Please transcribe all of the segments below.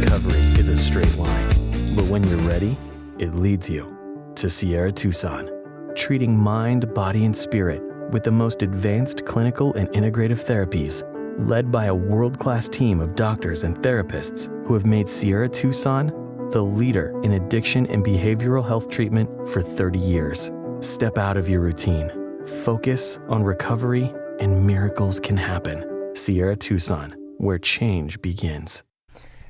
recovery is a straight line, but when you're ready, it leads you to Sierra Tucson, treating mind, body, and spirit with the most advanced clinical and integrative therapies, led by a world-class team of doctors and therapists who have made Sierra Tucson the leader in addiction and behavioral health treatment for 30 years. Step out of your routine, focus on recovery, and miracles can happen. Sierra Tucson, where change begins.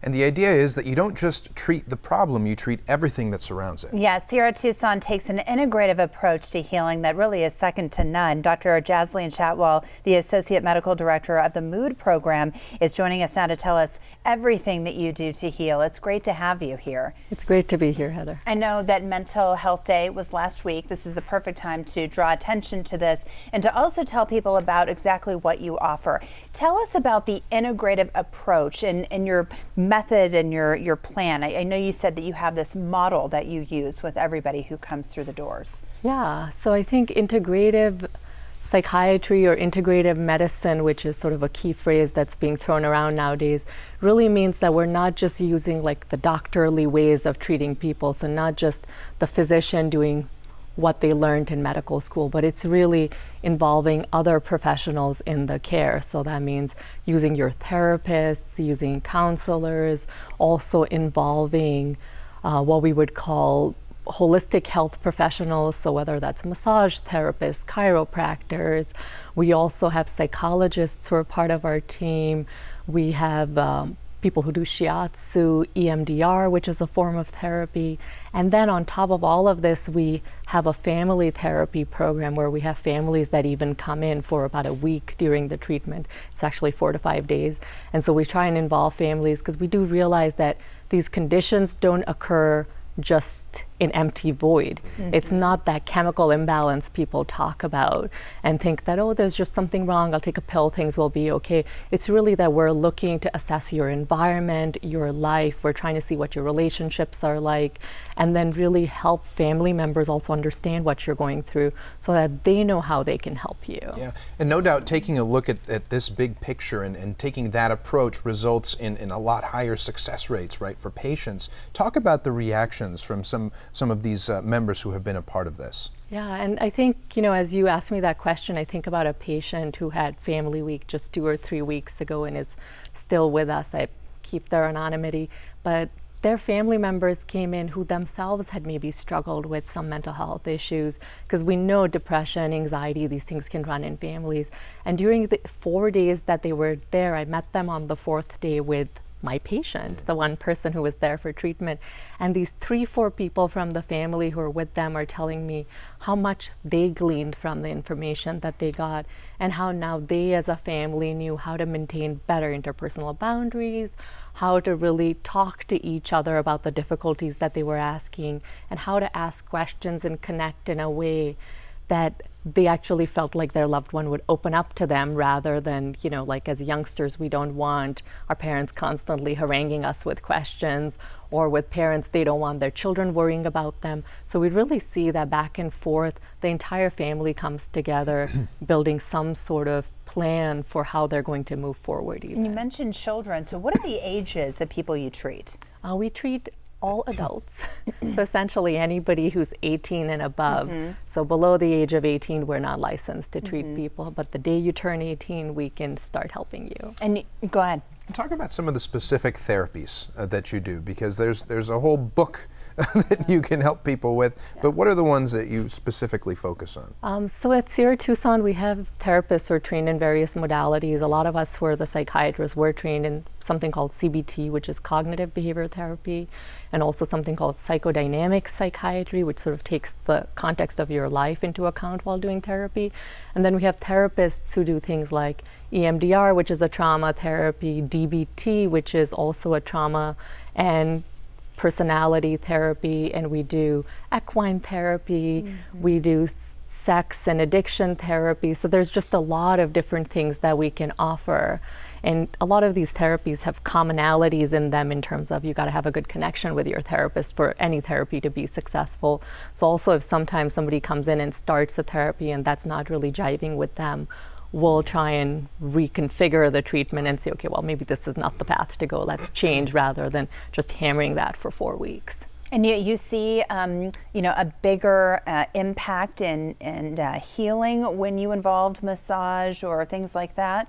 And the idea is that you don't just treat the problem, you treat everything that surrounds it. Yeah, Sierra Tucson takes an integrative approach to healing that really is second to none. Dr. Jasleen Chatwal, the Associate Medical Director of the Mood Program, is joining us now to tell us everything that you do to heal. It's great to have you here. It's great to be here, Heather. I know that Mental Health Day was last week. This is the perfect time to draw attention to this and to also tell people about exactly what you offer. Tell us about the integrative approach and your method and your plan. I know you said that you have this model that you use with everybody who comes through the doors. Yeah, so I think integrative psychiatry or integrative medicine, which is sort of a key phrase that's being thrown around nowadays, really means that we're not just using like the doctorly ways of treating people, so not just the physician doing what they learned in medical school, but it's really involving other professionals in the care. So that means using your therapists, using counselors, also involving what we would call holistic health professionals, so whether that's massage therapists, chiropractors. We also have psychologists who are part of our team. We have people who do shiatsu, EMDR, which is a form of therapy. And then on top of all of this, we have a family therapy program where we have families that even come in for about a week during the treatment. It's actually 4 to 5 days. And so we try and involve families because we do realize that these conditions don't occur just an empty void. Mm-hmm. It's not that chemical imbalance people talk about and think that, oh, there's just something wrong, I'll take a pill, things will be okay. It's really that we're looking to assess your environment, your life. We're trying to see what your relationships are like, and then really help family members also understand what you're going through so that they know how they can help you. Yeah, and no doubt taking a look at this big picture and taking that approach results in a lot higher success rates, right, for patients. Talk about the reactions from some of these members who have been a part of this. Yeah, and I think, as you asked me that question, I think about a patient who had family week just 2 or 3 weeks ago and is still with us. I keep their anonymity, but their family members came in who themselves had maybe struggled with some mental health issues, because we know depression, anxiety, these things can run in families. And during the 4 days that they were there, I met them on the 4th day with my patient, the one person who was there for treatment. And these 3-4 people from the family who are with them are telling me how much they gleaned from the information that they got and how now they as a family knew how to maintain better interpersonal boundaries, how to really talk to each other about the difficulties that they were asking, and how to ask questions and connect in a way that they actually felt like their loved one would open up to them, rather than, like as youngsters, we don't want our parents constantly haranguing us with questions, or with parents, they don't want their children worrying about them. So we really see that back and forth, the entire family comes together, building some sort of plan for how they're going to move forward. Even. And you mentioned children, so what are the ages of people you treat? We treat all adults. So essentially anybody who's 18 and above. Mm-hmm. So below the age of 18, we're not licensed to treat people, but the day you turn 18, we can start helping you. And go ahead. Talk about some of the specific therapies that you do, because there's a whole book that you can help people with, but what are the ones that you specifically focus on? So at Sierra Tucson, we have therapists who are trained in various modalities. A lot of us who are the psychiatrists, we're trained in something called CBT, which is cognitive behavioral therapy, and also something called psychodynamic psychiatry, which sort of takes the context of your life into account while doing therapy. And then we have therapists who do things like EMDR, which is a trauma therapy, DBT, which is also a trauma and personality therapy, and we do equine therapy, we do sex and addiction therapy. So there's just a lot of different things that we can offer. And a lot of these therapies have commonalities in them in terms of you got to have a good connection with your therapist for any therapy to be successful. So also if sometimes somebody comes in and starts a therapy and that's not really jiving with them, we'll try and reconfigure the treatment and say, okay, well, maybe this is not the path to go. Let's change, rather than just hammering that for 4 weeks. And you see, a bigger impact in healing when you involved massage or things like that?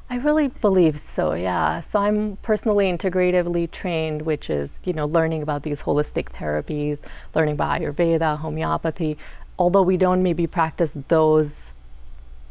I really believe so, yeah. So I'm personally integratively trained, which is, learning about these holistic therapies, learning about Ayurveda, homeopathy. Although we don't maybe practice those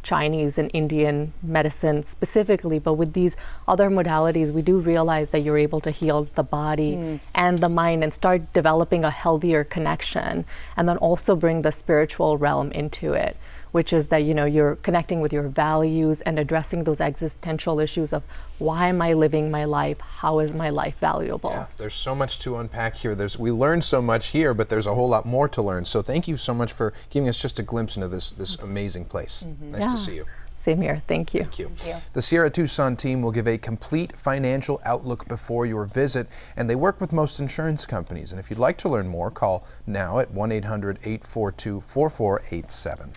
Chinese and Indian medicine specifically, but with these other modalities, we do realize that you're able to heal the body and the mind and start developing a healthier connection, and then also bring the spiritual realm into it, which is that, you're connecting with your values and addressing those existential issues of, why am I living my life? How is my life valuable? Yeah, there's so much to unpack here. We learned so much here, but there's a whole lot more to learn. So thank you so much for giving us just a glimpse into this amazing place. Nice to see you. Same here. Thank you. Thank you. Thank you. The Sierra Tucson team will give a complete financial outlook before your visit, and they work with most insurance companies. And if you'd like to learn more, call now at 1-800-842-4487.